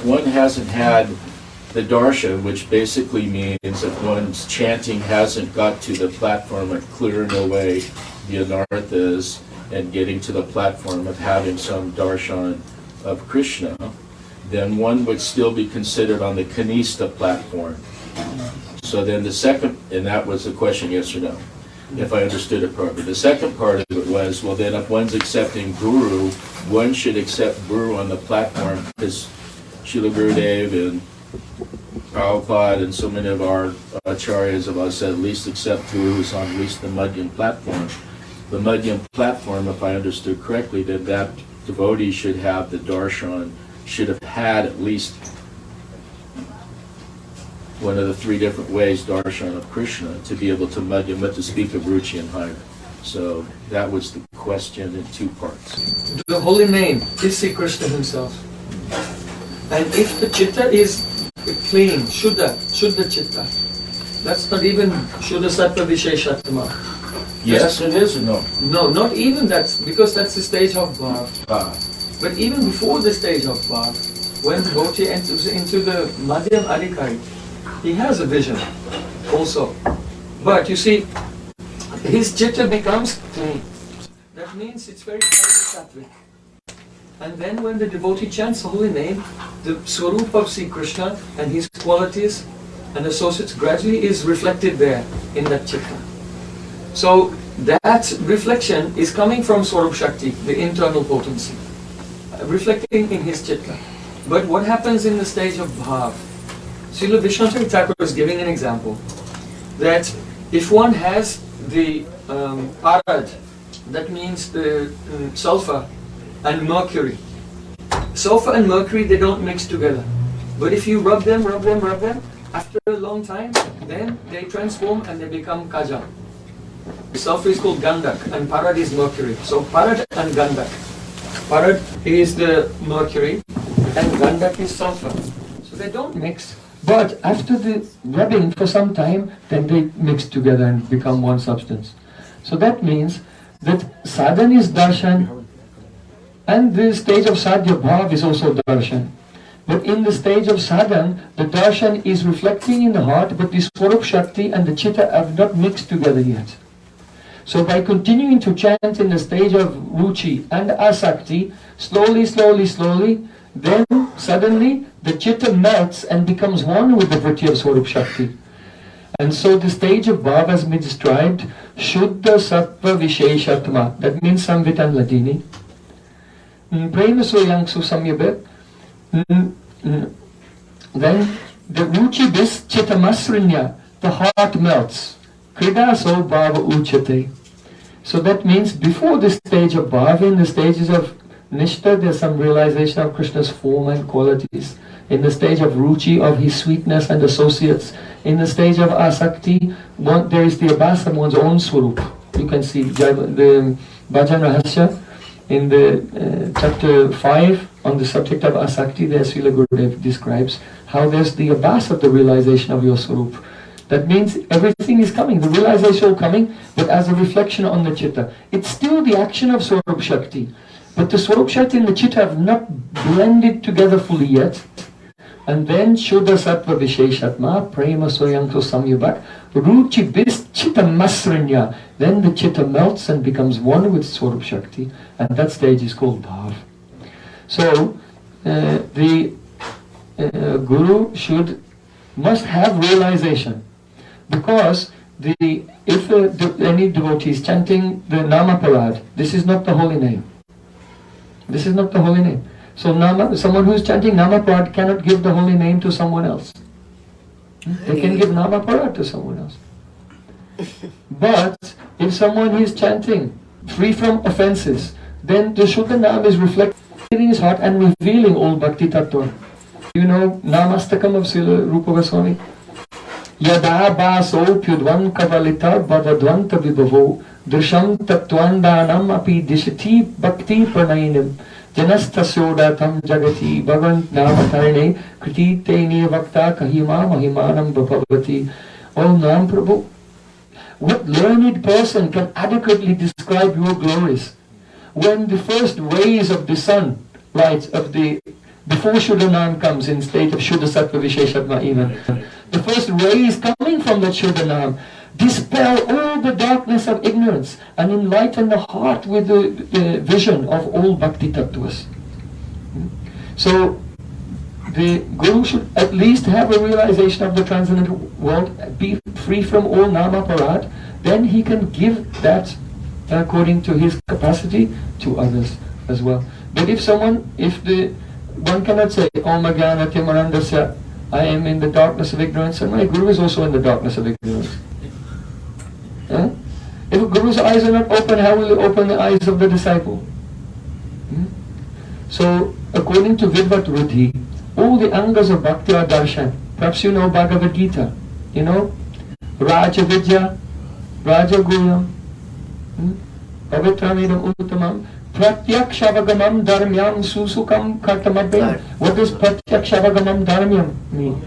if one hasn't had the darshan, which basically means that one's chanting hasn't got to the platform of clearing away the anarthas and getting to the platform of having some darshan of Krishna, then one would still be considered on the kanista platform. So then the second, and that was the question, yes or no, if I understood it properly. The second part of it was, well then if one's accepting Guru, one should accept Guru on the platform, because Srila Gurudev and Prabhupada and so many of our acharyas have all said at least accept Guru who's on at least the Madhyam platform. The Madhyam platform, if I understood correctly, then that devotee should have the darshan, should have had at least one of the three different ways, darshan of Krishna, to be able to Madhyam, but to speak of Ruchi and higher. So that was the question in two parts. The holy name is Sri Krishna himself. And if the chitta is clean, Shuddha chitta, that's not even Shuddha Sattva Visheshatma. Yes, it is or no? No, not even that, because that's the stage of Bhav. But even before the stage of Bhav, when the devotee enters into the Madhyam Adhikari, he has a vision also. But you see, his chitta becomes clean. That means it's very sattvic. And then when the devotee chants the holy name, the Swarup of Sri Krishna and his qualities and associates gradually is reflected there in that chitta. So that reflection is coming from Swarup Shakti, the internal potency, reflecting in his chitta. But what happens in the stage of Bhav? Srila Vishwanath Thakur is giving an example that if one has the parad, that means the sulfur and mercury. Sulfur and mercury, they don't mix together. But if you rub them, after a long time, then they transform and they become kaja. The sulfur is called gandak and parad is mercury. So parad and gandak. Parad is the mercury and gandak is sulfur. So they don't mix. But after the rubbing for some time, then they mix together and become one substance. So that means that sadhana is darshan, and the stage of sadhya bhav is also darshan. But in the stage of sadhana, the darshan is reflecting in the heart, but the swarup shakti and the chitta have not mixed together yet. So by continuing to chant in the stage of ruchi and asakti, slowly, then suddenly the chitta melts and becomes one with the vritti of swarup shakti. And so the stage of bhav has been described, Shuddha Sattva Visheshatma, that means Samvit and Ladini. Prem Soyangsu Samyabet. Then the ruchi bis chitta masrinya, the heart melts. Krida so bhava uchate. So that means before the stage of bhava, in the stages of nishta, there's some realization of Krishna's form and qualities. In the stage of ruchi, of his sweetness and associates. In the stage of asakti, there is the abhasa, one's own swarup. You can see the Bhajan Rahasya in the chapter 5 on the subject of asakti. There Srila Gurudev describes how there's the abhasa, the realization of your swarup. That means everything is coming, the realization is coming, but as a reflection on the chitta. It's still the action of Swarup Shakti, but the Swarup Shakti and the chitta have not blended together fully yet. And then Shuddha Sattva Visheshatma, Prema Soyanto Samyabak, Ruchi Bis Chitta Masrinya. Then the chitta melts and becomes one with Swarup Shakti, and that stage is called Bhav. So the Guru must have realization. Because if any devotee is chanting the Namaparad, this is not the holy name. This is not the holy name. So someone who is chanting Namaparad cannot give the holy name to someone else. They can give Namaparad to someone else. But if someone is chanting free from offenses, then the Shuddha Nam is reflecting in his heart and revealing all Bhakti Tattva. You know Namastakam of Srila Rupa Goswami? Yada baso pyudvan kavalita bhavadvanta vibhavo drisham tattvandanam api dishati bhakti pranayinim janastasyodatam jagati bhagavant namatarne kriti teni vakta kahima mahimanam bhavati. Oh Nam Prabhu, what learned person can adequately describe your glories? When the first rays of the sun, light of the before Shuddhanam comes in state of Shuddha Sattva Visheshatma even. The first rays coming from that Shuddhanam dispel all the darkness of ignorance and enlighten the heart with the vision of all Bhakti Tattvas. So the Guru should at least have a realization of the transcendental world, be free from all Namaparad, then he can give that according to his capacity to others as well. But if one cannot say, Om Ajnana Timarandasya, I am in the darkness of ignorance, and my Guru is also in the darkness of ignorance. If a Guru's eyes are not open, how will he open the eyes of the disciple? So, according to Vidvat Ruddhi, all the angas of Bhakti are darshan. Perhaps you know Bhagavad Gita, you know? Raja Vidya, Raja Guyam, Pavitramidam Uttamam, Pratyakshavangamam Dharmyam Susukam Kartamadhyam. What does Pratyakshavangamam Dharmyam mean?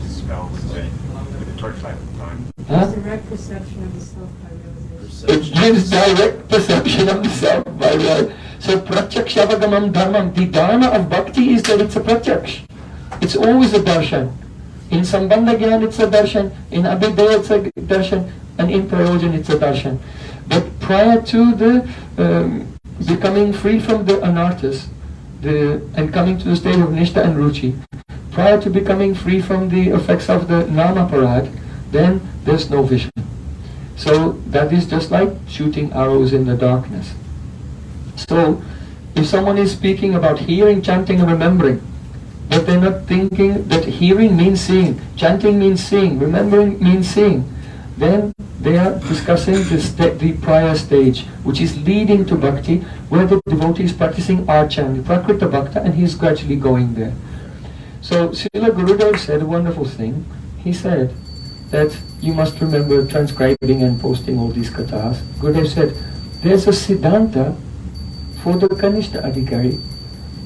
Spells with a torchlight of time. Direct perception of the self by realization. It gives direct perception of the self by realization. So Pratyakshavangamam Dharmam, the dharma of bhakti is that it's a pratyaksh. It's always a darshan. In Sambandha Gyan it's a darshan, in Abhidaya it's a darshan, and in Prayojan it's a darshan. But prior to the becoming free from the anarthas, and coming to the state of Nishtha and Ruchi, prior to becoming free from the effects of the Namaparad, then there's no vision. So that is just like shooting arrows in the darkness. So if someone is speaking about hearing, chanting and remembering, but they're not thinking that hearing means seeing, chanting means seeing, remembering means seeing, then they are discussing the prior stage, which is leading to bhakti, where the devotee is practicing archan, prakrita bhakta, and he is gradually going there. So Srila Gurudev said a wonderful thing. He said that you must remember transcribing and posting all these kathas. Gurudev said, there's a siddhanta for the Kanishta Adhikari,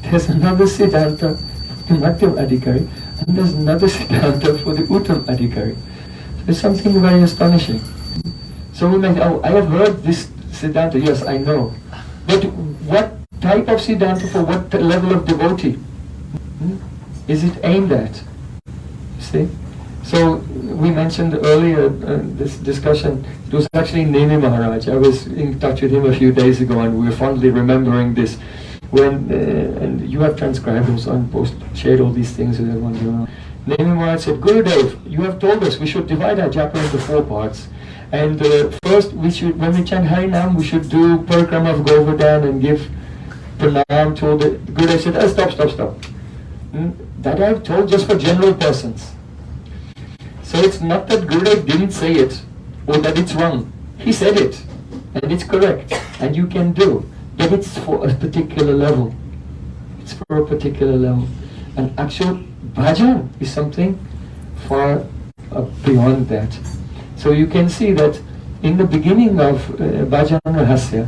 there's another siddhanta for the Madhyam Adhikari, and there's another siddhanta for the Uttam Adhikari. It's something very astonishing. So we might, I have heard this siddhanta, yes, I know. But what type of siddhanta for what level of devotee is it aimed at? See? So we mentioned earlier this discussion, it was actually Nemi Maharaj. I was in touch with him a few days ago and we were fondly remembering this. When and you have transcribed also and shared all these things with everyone. Nemi Maharaj said, Gurudev, you have told us we should divide our japa into 4 parts. And first, when we chant Harinam, we should do Parikrama of Govardhan and give pranam to all the... Gurudev said, stop. That I have told just for general persons. So it's not that Gurudev didn't say it, or that it's wrong. He said it, and it's correct, and you can do. But it's for a particular level. It's for a particular level. And actual bhajan is something far beyond that. So you can see that in the beginning of Bhajan Rahasya,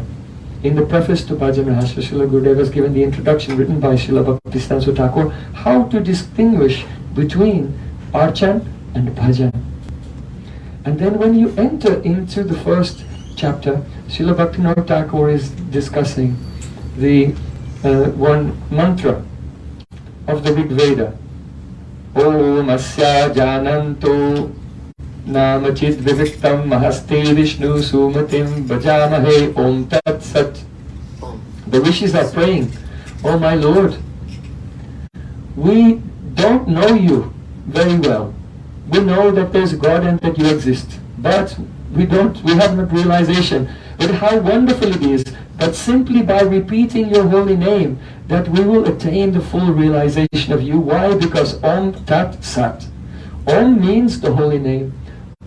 in the preface to Bhajan Rahasya, Srila Gurudev has given the introduction written by Srila Bhaktisiddhanta Thakur, how to distinguish between Archan and Bhajan. And then when you enter into the first chapter, Srila Bhaktivinoda Thakur is discussing the one mantra of the Rig Veda. Om Asya Jananto Namachid Viviktam Mahaste Vishnu Sumatim Bhajamahe Om Tat Sat. The rishis are praying, oh my Lord, we don't know you very well. We know that there's God and that you exist, but we have not realization. But how wonderful it is that simply by repeating your holy name, that we will attain the full realization of you. Why? Because Om Tat Sat. Om means the holy name.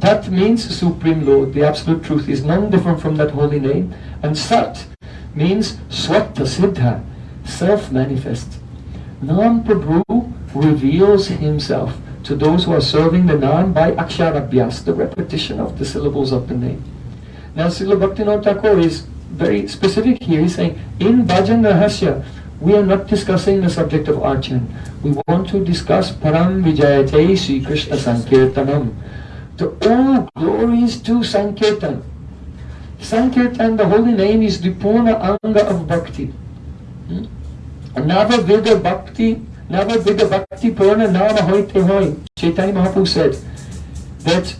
Tat means Supreme Lord. The absolute truth is none different from that holy name. And Sat means Swatta Siddha, self-manifest. Nam Prabhu reveals himself to those who are serving the Nam by Aksharabhyas, the repetition of the syllables of the name. Now Srila Bhaktivinoda Thakur is very specific here. He's saying, in Bhajan Rahasya, we are not discussing the subject of Archan. We want to discuss Param Vijayate Sri Krishna Sankirtanam. The all glories to Sankirtan. Sankirtan, the holy name, is the Purna Anga of Bhakti. Nava Veda Bhakti Nava Bheda Bhakti Purna Nama Hoite Hoi. Chaitanya Mahaprabhu said that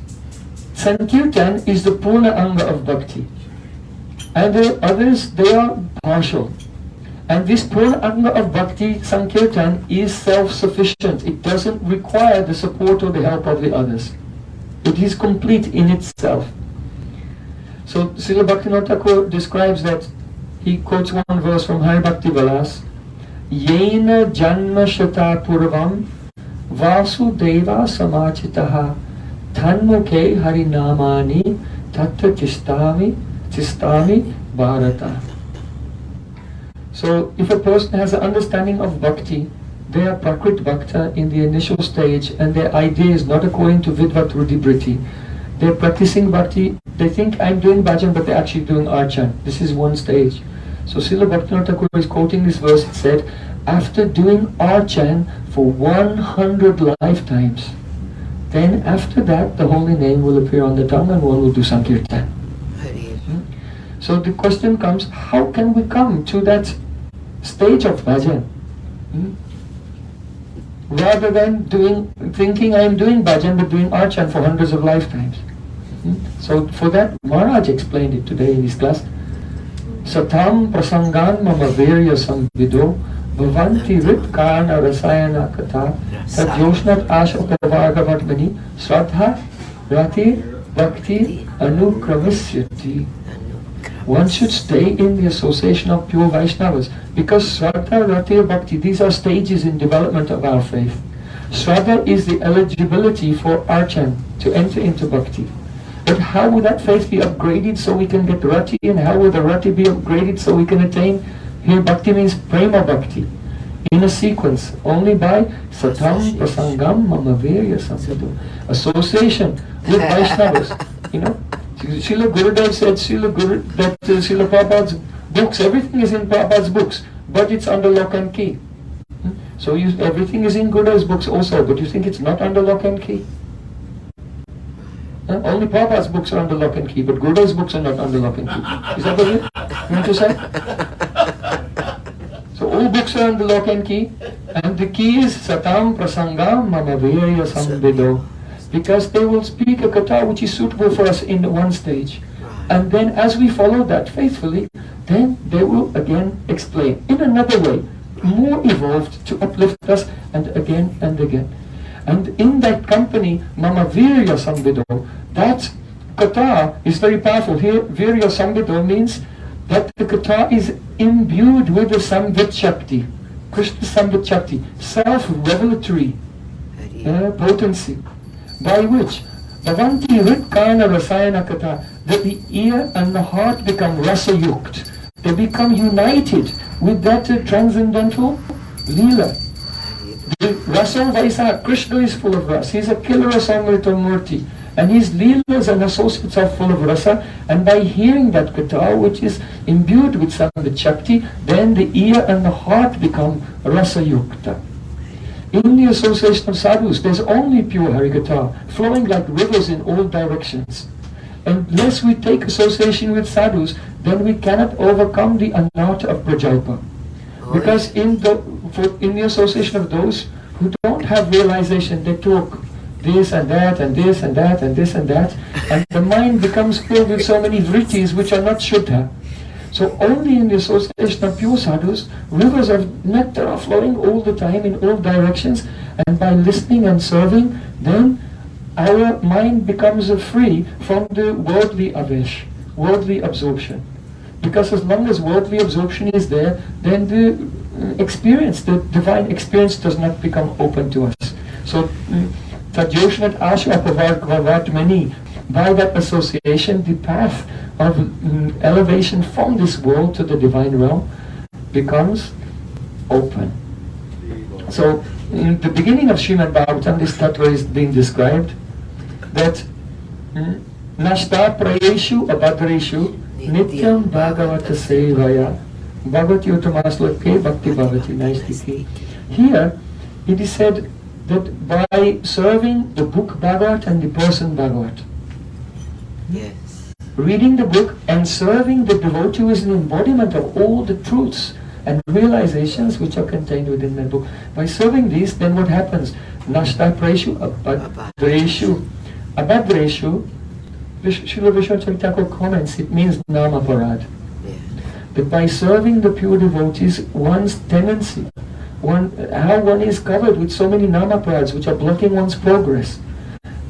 Sankirtan is the Purna Anga of Bhakti. And the others, they are partial. And this Purna Anga of Bhakti, Sankirtan, is self-sufficient. It doesn't require the support or the help of the others. It is complete in itself. So Srila Bhaktivinoda Thakur describes that, he quotes one verse from Hari Bhakti Vilas, Yena Janma Shata Purvam Vasudeva Samachitaha Tanmukhe Harinamani Tattva Chistami Bharata. So if a person has an understanding of bhakti, they are prakrit bhakta in the initial stage, and their idea is not according to vidvat rudibriti. They're practicing bhakti, they think I'm doing bhajan, but they're actually doing archan. This is one stage. So Srila Bhaktivinoda Thakur is quoting this verse. It said, after doing archan for 100 lifetimes, then after that the holy name will appear on the tongue and one will do sankirtan. So the question comes, how can we come to that stage of bhajan? Rather than thinking I am doing bhajan but doing archan for hundreds of lifetimes. So for that, Maharaj explained it today in his class. Satam prasangan mama virya samvido bhavanti rit karna rasayana katha tad yoshnat ashokavagavatmani sraddha rati bhakti anukramisyati. One should stay in the association of pure Vaishnavas, because Shraddha, Rati, Bhakti, these are stages in development of our faith. Shraddha is the eligibility for archan, to enter into Bhakti. But how would that faith be upgraded so we can get Rati, and how will the Rati be upgraded so we can attain? Here Bhakti means Prema Bhakti, in a sequence, only by Satam Prasangam Mamavirya Samsadu. Association with Vaishnavas, you know. Srila Gurudev said that Srila Prabhupada's books, everything is in Prabhupada's books, but it's under lock and key. So everything is in Gurudev's books also, but you think it's not under lock and key? Only Prabhupada's books are under lock and key, but Gurudev's books are not under lock and key. Is that what you mean to say? So all books are under lock and key, and the key is Satam Prasangam Mamavirya Samvido. Because they will speak a katha which is suitable for us in one stage. And then as we follow that faithfully, then they will again explain in another way, more evolved, to uplift us, and again and again. And in that company, Mama Virya Samvido, that katha is very powerful. Here, Virya Samvido means that the katha is imbued with the Samvit Shakti, Krishna Samvit Shakti, self-revelatory potency, by which Bhavanti Ritkana Rasayana Katha, that the ear and the heart become rasa yukt. They become united with that transcendental Leela. The Rasa Vaisa, Krishna is full of rasa. He is a killer Rasamrita Murti. And his Leelas and associates are full of rasa. And by hearing that Katha, which is imbued with Samvit Shakti, then the ear and the heart become rasa yukta. In the association of sadhus, there's only pure Harikatha, flowing like rivers in all directions. Unless we take association with sadhus, then we cannot overcome the anartha of prajalpa. Because in the association of those who don't have realization, they talk this and that and this and that and this and that, and the mind becomes filled with so many vrittis which are not shuddha. So only in the association of pure sadhus, rivers of nectar are flowing all the time in all directions, and by listening and serving, then our mind becomes free from the worldly avesh, worldly absorption. Because as long as worldly absorption is there, then the experience, the divine experience, does not become open to us. So, Tadyoshnat Asha Pavartmani, by that association, the path of elevation from this world to the divine realm becomes open. So, in the beginning of Srimad Bhagavatam, this tattva is being described that Nashta Prayeshu Abhadreshu Nityam Bhagavata Sevaya Bhagavati Uttamaslake Bhakti Bhavati Naistiki. Here, it is said that by serving the book Bhagavat and the person Bhagavat, reading the book and serving the devotee who is an embodiment of all the truths and realizations which are contained within that book. By serving these, then what happens? Nashta Preshu, Abhadreshu. Abhadreshu, Srila Vishwanath Thakur comments, it means Namaparad. That by serving the pure devotees, one's tendency, how one is covered with so many Namaparads which are blocking one's progress,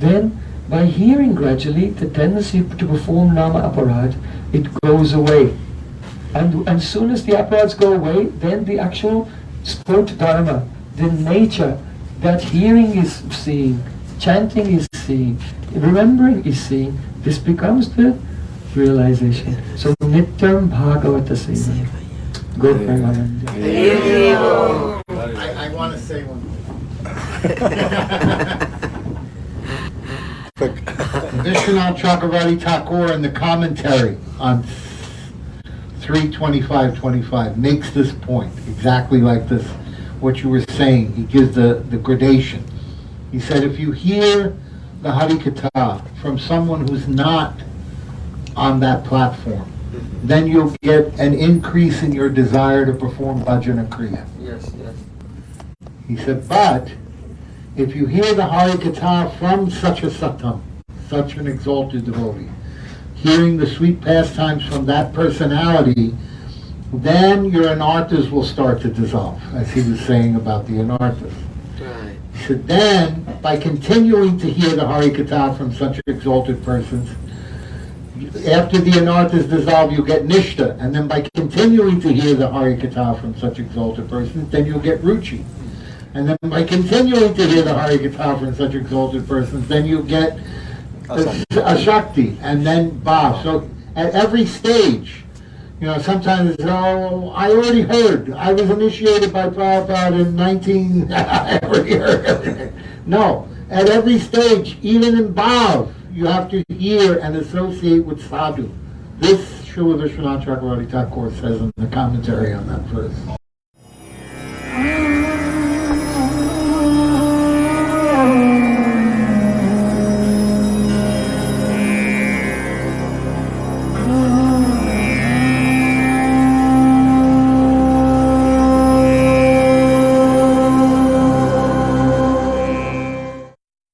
then by hearing gradually the tendency to perform Nama Aparad, it goes away. And as soon as the aparads go away, then the actual sport dharma, the nature that hearing is seeing, chanting is seeing, remembering is seeing, this becomes the realization. So Nityam Bhagavata Seva. Go Premananda. I want to say one thing. Vishwanath Chakravarti Thakur in the commentary on 3:25:25 makes this point exactly like this, what you were saying. He gives the gradation. He said if you hear the Harikatha from someone who's not on that platform, then you'll get an increase in your desire to perform bhajana kriya. Yes, yes. He said, but if you hear the Harikatha from such a satam, such an exalted devotee, hearing the sweet pastimes from that personality, then your anarthas will start to dissolve, as he was saying about the anarthas. Right. He said, then, by continuing to hear the Harikatha from such exalted persons, after the anarthas dissolve, you get nishta, and then by continuing to hear the Harikatha from such exalted persons, then you'll get ruchi. And then by continuing to hear the Harikatha from such exalted persons, then you get ashakti, and then bha. So at every stage, sometimes it's, oh, I already heard. I was initiated by Prabhupada in 19... I already heard. No, at every stage, even in bhav, you have to hear and associate with sadhu. This Srila Vishwanath Chakravarti Thakur says in the commentary on that verse.